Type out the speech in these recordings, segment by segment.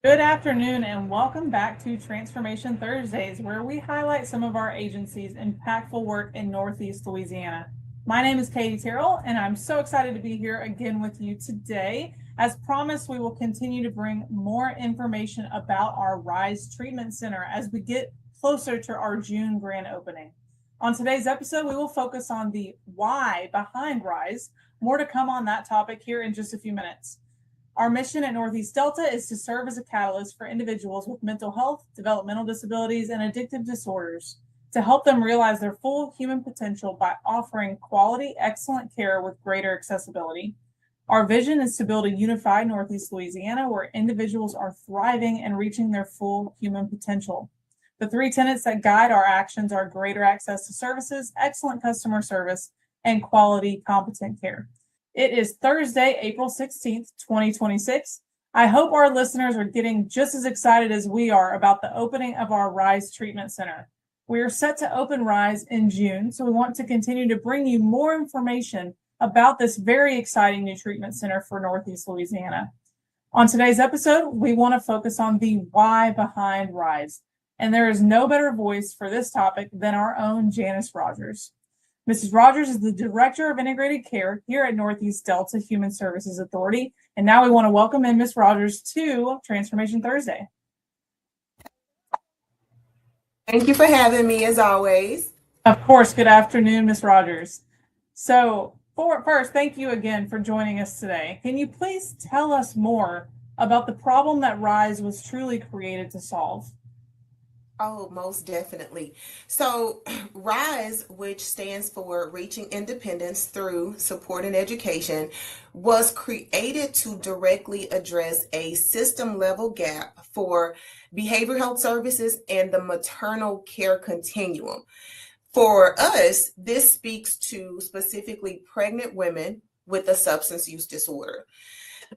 Good afternoon and welcome back to Transformation Thursdays, where we highlight some of our agencies' impactful work in Northeast Louisiana. My name is Katie Terrell, and I'm so excited to be here again with you today. As promised, we will continue to bring more information about our R.I.S.E Treatment Center as we get closer to our June grand opening. On today's episode, we will focus on the why behind R.I.S.E. More to come on that topic here in just a few minutes. Our mission at Northeast Delta is to serve as a catalyst for individuals with mental health, developmental disabilities, and addictive disorders to help them realize their full human potential by offering quality, excellent care with greater accessibility. Our vision is to build a unified Northeast Louisiana where individuals are thriving and reaching their full human potential. The three tenets that guide our actions are greater access to services, excellent customer service, and quality, competent care. It is Thursday, April 16th, 2026. I hope our listeners are getting just as excited as we are about the opening of our R.I.S.E Treatment Center. We are set to open R.I.S.E in June, so we want to continue to bring you more information about this very exciting new treatment center for Northeast Louisiana. On today's episode, we want to focus on the why behind R.I.S.E, and there is no better voice for this topic than our own Janice Rogers. Mrs. Rogers is the Director of Integrated Care here at Northeast Delta Human Services Authority. And now we want to welcome in Ms. Rogers to Transformation Thursday. Thank you for having me, as always. Of course. Good afternoon, Ms. Rogers. So first, thank you again for joining us today. Can you please tell us more about the problem that R.I.S.E was truly created to solve? Oh, most definitely. So, R.I.S E, which stands for Reaching Independence Through Support and Education, was created to directly address a system-level gap for behavioral health services and the maternal care continuum. For us, this speaks to specifically pregnant women with a substance use disorder.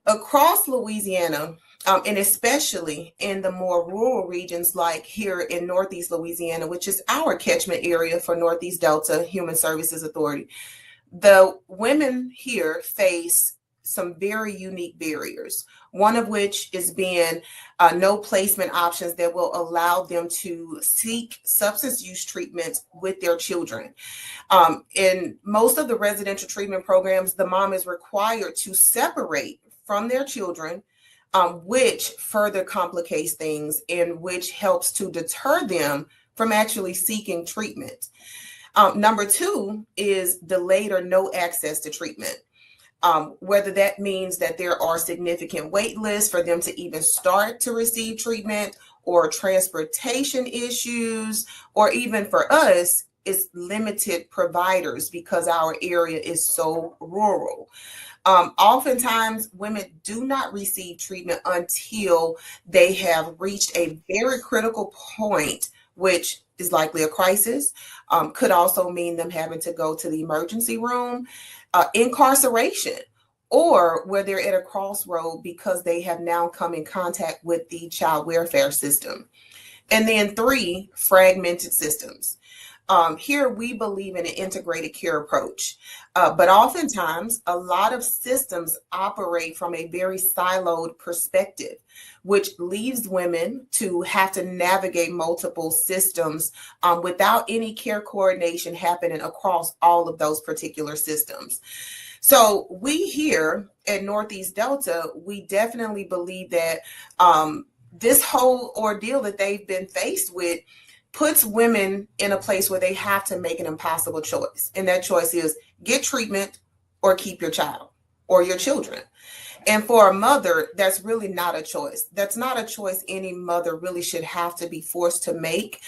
Across Louisiana, and especially in the more rural regions like here in Northeast Louisiana, which is our catchment area for Northeast Delta Human Services Authority, the women here face some very unique barriers, one of which is being no placement options that will allow them to seek substance use treatment with their children. In most of the residential treatment programs, the mom is required to separate from their children, which further complicates things and which helps to deter them from actually seeking treatment. Number two is delayed or no access to treatment. Whether that means that there are significant wait lists for them to even start to receive treatment, or transportation issues, or even for us, it's limited providers because our area is so rural. Oftentimes, women do not receive treatment until they have reached a very critical point, which is likely a crisis. Could also mean them having to go to the emergency room, incarceration, or where they're at a crossroad because they have now come in contact with the child welfare system. And then three, fragmented systems. Here we believe in an integrated care approach, but oftentimes a lot of systems operate from a very siloed perspective, which leaves women to have to navigate multiple systems without any care coordination happening across all of those particular systems. So we here at Northeast Delta, we definitely believe that this whole ordeal that they've been faced with puts women in a place where they have to make an impossible choice. And that choice is get treatment or keep your child or your children. And for a mother, that's really not a choice. That's not a choice any mother really should have to be forced to make.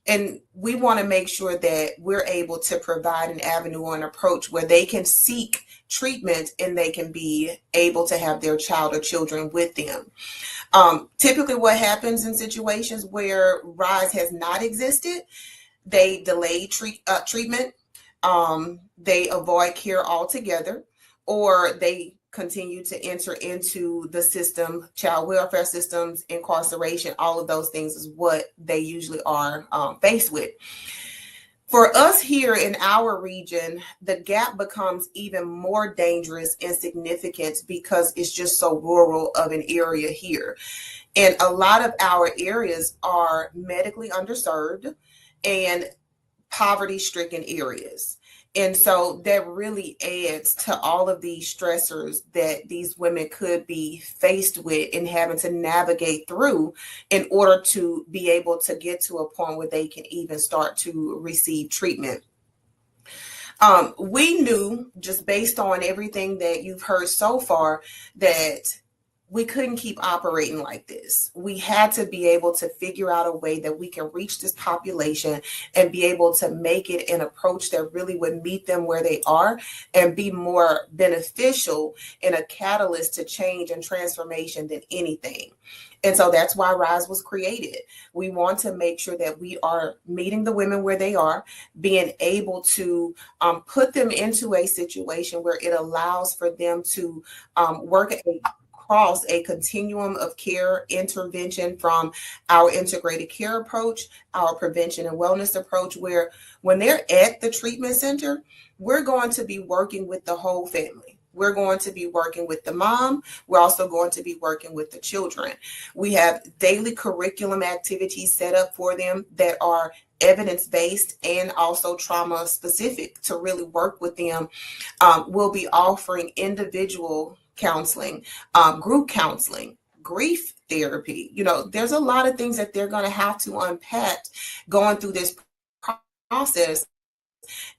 And we want to make sure that we're able to provide an avenue or an approach where they can seek treatment and they can be able to have their child or children with them. Typically what happens in situations where R.I.S.E has not existed, they delay treatment, they avoid care altogether, or they continue to enter into the system, child welfare systems, incarceration. All of those things is what they usually are faced with. For us here in our region, the gap becomes even more dangerous and significant because it's just so rural of an area here. And a lot of our areas are medically underserved and poverty stricken areas. And so that really adds to all of these stressors that these women could be faced with and having to navigate through in order to be able to get to a point where they can even start to receive treatment. We knew, just based on everything that you've heard so far, that we couldn't keep operating like this. We had to be able to figure out a way that we can reach this population and be able to make it an approach that really would meet them where they are and be more beneficial and a catalyst to change and transformation than anything. And so that's why R.I.S.E was created. We want to make sure that we are meeting the women where they are, being able to put them into a situation where it allows for them to work across a continuum of care intervention, from our integrated care approach, our prevention and wellness approach, where when they're at the treatment center, we're going to be working with the whole family. We're going to be working with the mom. We're also going to be working with the children. We have daily curriculum activities set up for them that are evidence-based and also trauma specific to really work with them. We'll be offering individual counseling, group counseling, grief therapy. You know, there's a lot of things that they're going to have to unpack going through this process.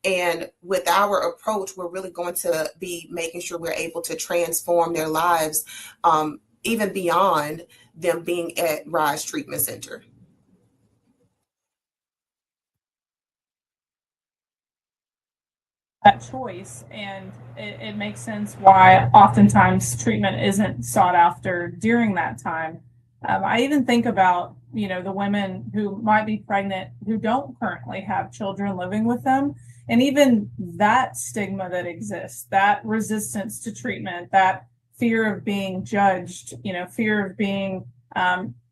And with our approach, we're really going to be making sure we're able to transform their lives, even beyond them being at R.I.S.E Treatment Center. That choice, and it makes sense why oftentimes treatment isn't sought after during that time. I even think about, the women who might be pregnant who don't currently have children living with them, and even that stigma that exists, that resistance to treatment, that fear of being judged, fear of being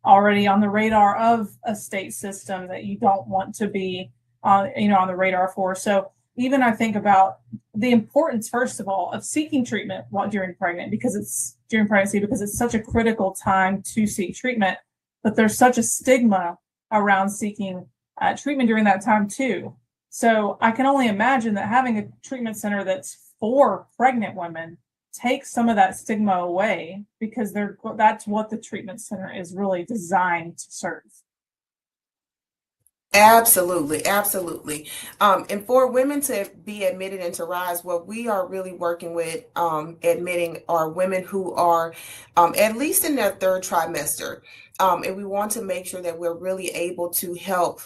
already on the radar of a state system that you don't want to be on the radar for. So even I think about the importance, first of all, of seeking treatment during pregnancy, because it's such a critical time to seek treatment. But there's such a stigma around seeking treatment during that time too. So I can only imagine that having a treatment center that's for pregnant women takes some of that stigma away, because that's what the treatment center is really designed to serve. Absolutely, absolutely. And for women to be admitted into R.I.S E, what we are really working with admitting are women who are at least in their third trimester. And we want to make sure that we're really able to help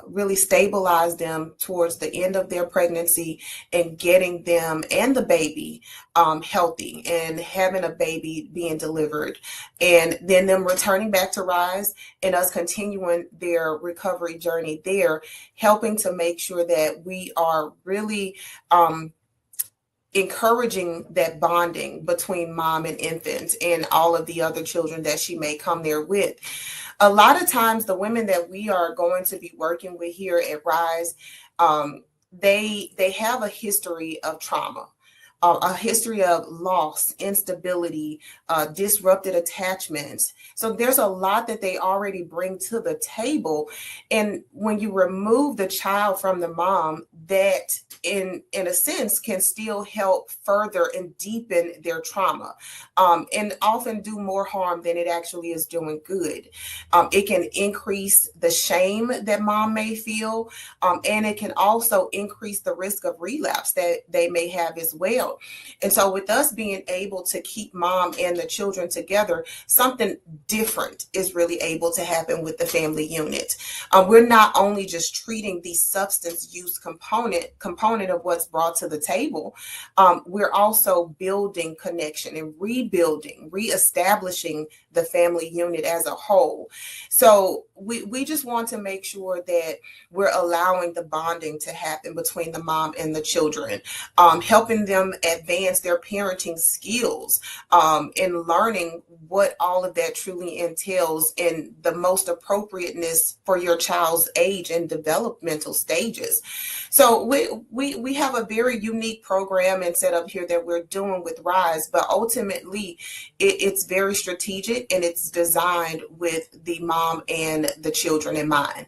really stabilize them towards the end of their pregnancy and getting them and the baby healthy and having a baby being delivered. And then them returning back to R.I.S E and us continuing their recovery journey there, helping to make sure that we are really encouraging that bonding between mom and infant and all of the other children that she may come there with. A lot of times the women that we are going to be working with here at R.I.S E, they have a history of trauma, a history of loss, instability, disrupted attachments. So there's a lot that they already bring to the table. And when you remove the child from the mom, that in a sense can still help further and deepen their trauma, and often do more harm than it actually is doing good. It can increase the shame that mom may feel, and it can also increase the risk of relapse that they may have as well. And so with us being able to keep mom and the children together, something different is really able to happen with the family unit. We're not only just treating the substance use component of what's brought to the table, we're also building connection and reestablishing the family unit as a whole. So we just want to make sure that we're allowing the bonding to happen between the mom and the children, helping them advance their parenting skills, in learning what all of that truly entails in the most appropriateness for your child's age and developmental stages. So we have a very unique program and setup here that we're doing with R.I.S E, but ultimately it's very strategic and it's designed with the mom and the children in mind.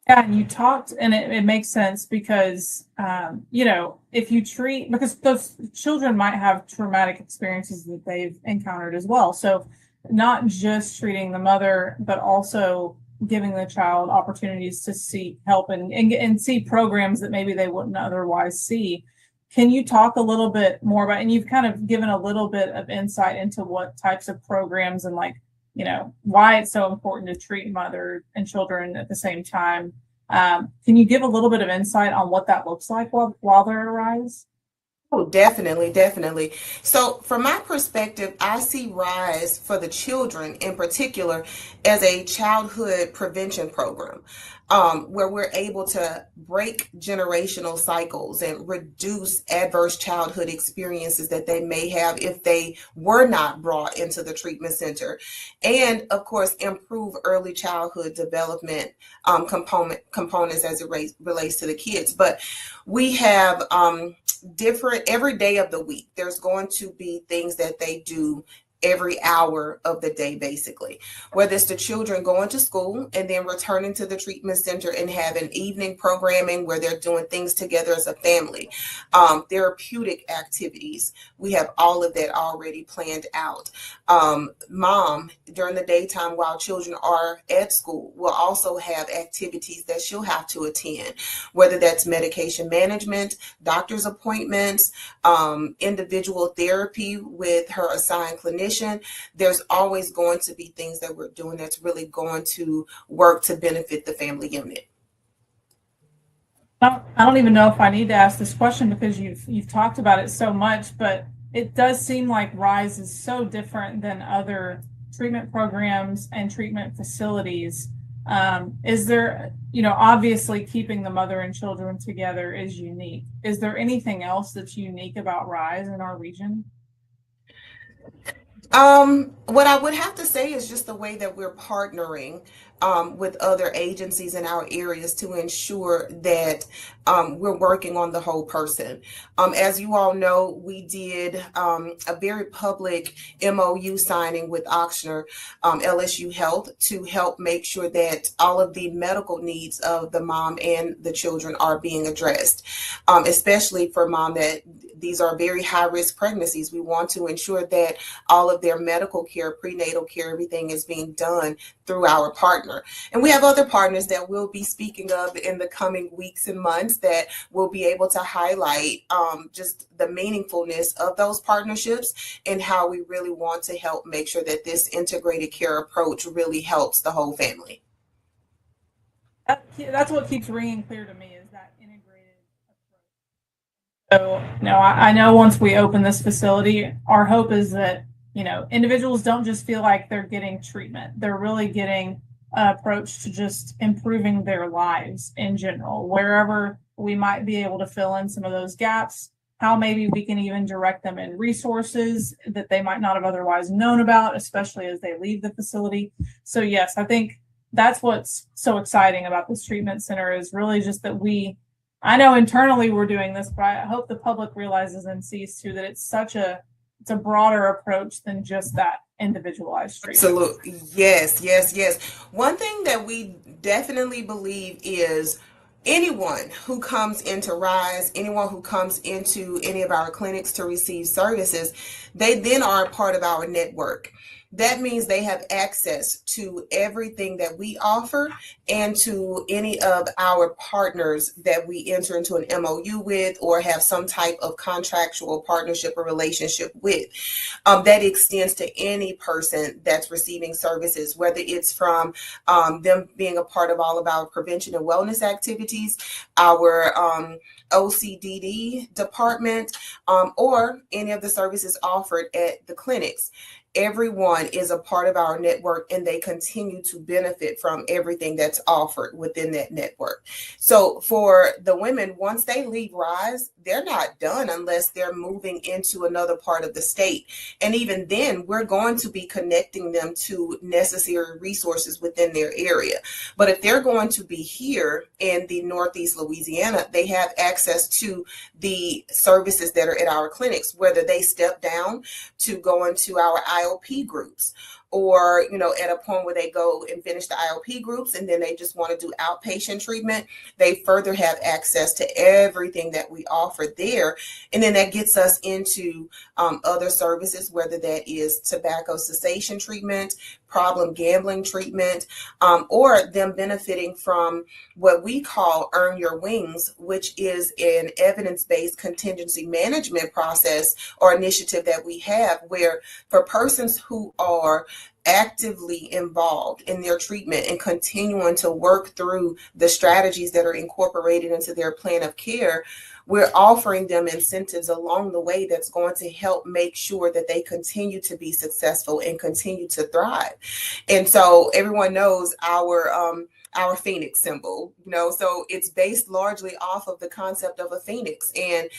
Yeah, and you talked, and it makes sense because, if you treat, because those children might have traumatic experiences that they've encountered as well. So, not just treating the mother, but also giving the child opportunities to seek help and see programs that maybe they wouldn't otherwise see. Can you talk a little bit more about, and you've kind of given a little bit of insight into what types of programs and why it's so important to treat mother and children at the same time. Can you give a little bit of insight on what that looks like while they're at R.I.S E? Oh, definitely, definitely. So, from my perspective, I see R.I.S E for the children in particular as a childhood prevention program, where we're able to break generational cycles and reduce adverse childhood experiences that they may have if they were not brought into the treatment center, and of course, improve early childhood development components as it relates to the kids. But we have different every day of the week. There's going to be things that they do every hour of the day, basically, whether it's the children going to school and then returning to the treatment center and having evening programming where they're doing things together as a family, therapeutic activities. We have all of that already planned out. Mom, during the daytime while children are at school, will also have activities that she'll have to attend, whether that's medication management, doctor's appointments, individual therapy with her assigned clinician. There's always going to be things that we're doing that's really going to work to benefit the family unit. I don't even know if I need to ask this question because you've talked about it so much, but it does seem like R.I.S E is so different than other treatment programs and treatment facilities. Is there, obviously keeping the mother and children together is unique. Is there anything else that's unique about R.I.S E in our region? What I would have to say is just the way that we're partnering with other agencies in our areas to ensure that we're working on the whole person. As you all know, we did a very public MOU signing with Ochsner, LSU Health, to help make sure that all of the medical needs of the mom and the children are being addressed, especially for mom that these are very high-risk pregnancies. We want to ensure that all of their medical care, prenatal care, everything is being done through our partner. And we have other partners that we'll be speaking of in the coming weeks and months that will be able to highlight just the meaningfulness of those partnerships and how we really want to help make sure that this integrated care approach really helps the whole family. That's what keeps ringing clear to me, is that integrated approach. So, I know once we open this facility, our hope is that, individuals don't just feel like they're getting treatment. They're really getting an approach to just improving their lives in general, wherever we might be able to fill in some of those gaps, how maybe we can even direct them in resources that they might not have otherwise known about, especially as they leave the facility. So yes, I think that's what's so exciting about this treatment center, is really just that I know internally we're doing this, but I hope the public realizes and sees too that it's a broader approach than just that individualized treatment. Absolutely. Yes, yes, yes. One thing that we definitely believe is anyone who comes into R.I.S E, anyone who comes into any of our clinics to receive services, they then are a part of our network. That means they have access to everything that we offer and to any of our partners that we enter into an MOU with or have some type of contractual partnership or relationship with. That extends to any person that's receiving services, whether it's from them being a part of all of our prevention and wellness activities, our OCDD department, or any of the services offered at the clinics. Everyone everyone is a part of our network, and they continue to benefit from everything that's offered within that network. So for the women, once they leave R.I.S E, they're not done unless they're moving into another part of the state. And even then, we're going to be connecting them to necessary resources within their area. But if they're going to be here in the Northeast Louisiana, they have access to the services that are at our clinics, whether they step down to go into our IOP groups, or, at a point where they go and finish the IOP groups and then they just want to do outpatient treatment, they further have access to everything that we offer there. And then that gets us into other services, whether that is tobacco cessation treatment, problem gambling treatment, or them benefiting from what we call Earn Your Wings, which is an evidence-based contingency management process or initiative that we have, where for persons who are actively involved in their treatment and continuing to work through the strategies that are incorporated into their plan of care, we're offering them incentives along the way that's going to help make sure that they continue to be successful and continue to thrive. And so everyone knows our phoenix symbol, so it's based largely off of the concept of a phoenix. And,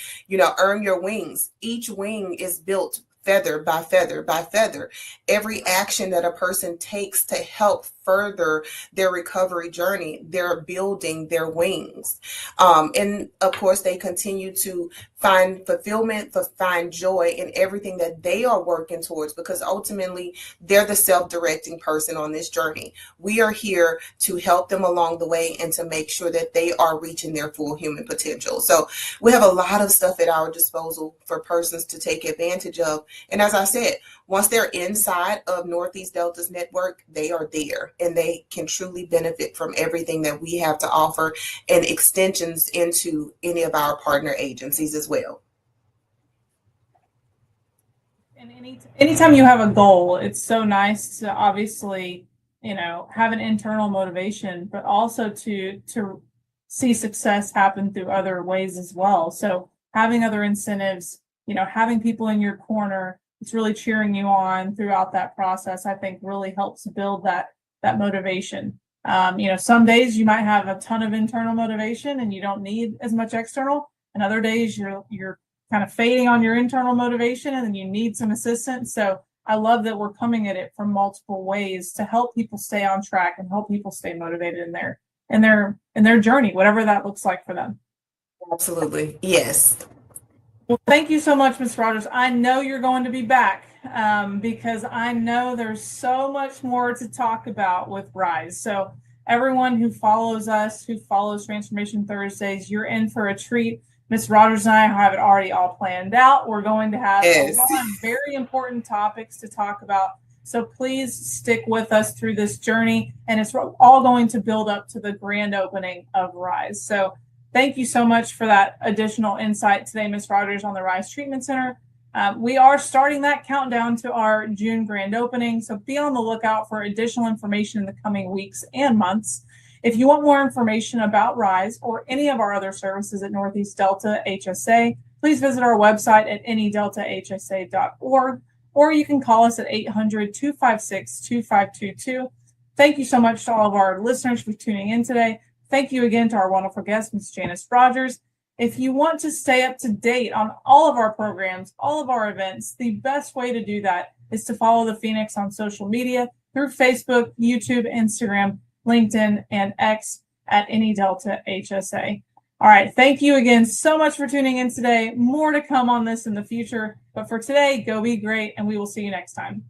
earn your wings. Each wing is built feather by feather by feather. Every action that a person takes to help further their recovery journey, they're building their wings. And of course, they continue to find fulfillment, find joy in everything that they are working towards, because ultimately they're the self-directing person on this journey. We are here to help them along the way and to make sure that they are reaching their full human potential. So we have a lot of stuff at our disposal for persons to take advantage of. And as I said, once they're inside of Northeast Delta's network, they are there and they can truly benefit from everything that we have to offer and extensions into any of our partner agencies as well. And anytime you have a goal, it's so nice to obviously, have an internal motivation, but also to see success happen through other ways as well. So having other incentives, having people in your corner, it's really cheering you on throughout that process, I think really helps build that motivation. Some days you might have a ton of internal motivation and you don't need as much external, and other days you're kind of fading on your internal motivation and then you need some assistance. So I love that we're coming at it from multiple ways to help people stay on track and help people stay motivated in their journey, whatever that looks like for them. Absolutely. Yes. Well, thank you so much, Ms. Rogers. I know you're going to be back because I know there's so much more to talk about with R.I.S E. So everyone who follows us, who follows Transformation Thursdays, you're in for a treat. Ms. Rogers and I have it already all planned out. We're going to have a lot of very important topics to talk about. So please stick with us through this journey, and it's all going to build up to the grand opening of R.I.S E. So thank you so much for that additional insight today, Ms. Rogers, on the R.I.S E Treatment Center. We are starting that countdown to our June grand opening, so be on the lookout for additional information in the coming weeks and months. If you want more information about R.I.S E or any of our other services at Northeast Delta HSA, please visit our website at nedeltahsa.org, or you can call us at 800-256-2522. Thank you so much to all of our listeners for tuning in today. Thank you again to our wonderful guest, Ms. Janice Rogers. If you want to stay up to date on all of our programs, all of our events, the best way to do that is to follow the Phoenix on social media through Facebook, YouTube, Instagram, LinkedIn, and X at Delta HSA. All right. Thank you again so much for tuning in today. More to come on this in the future. But for today, go be great, and we will see you next time.